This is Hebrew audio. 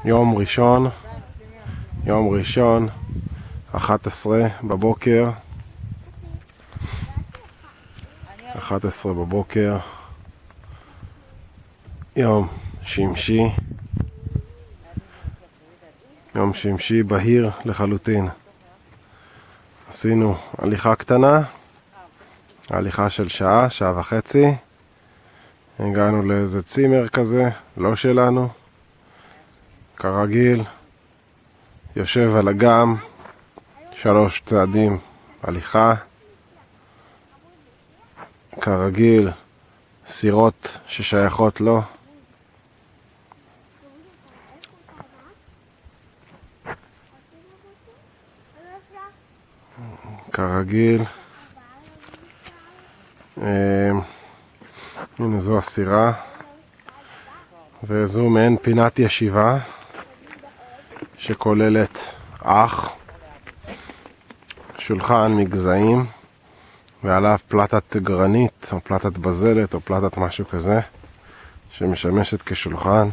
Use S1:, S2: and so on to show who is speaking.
S1: יום ראשון, 11 בבוקר. 11 בבוקר. יום שמשי בהיר לחלוטין. עשינו הליכה קטנה, הליכה של שעה וחצי. הגענו לאיזה צימר כזה, לא שלנו. כרגיל, יושב על אגם, 3 צעדים הליכה. כרגיל, סירות ששייכות לו. כרגיל. הנה זו הסירה. וזו מעין פינת ישיבה שכוללת אח, שולחן מגזעים ועליו פלטת גרנית או פלטת בזלת או פלטת משהו כזה שמשמשת כשולחן.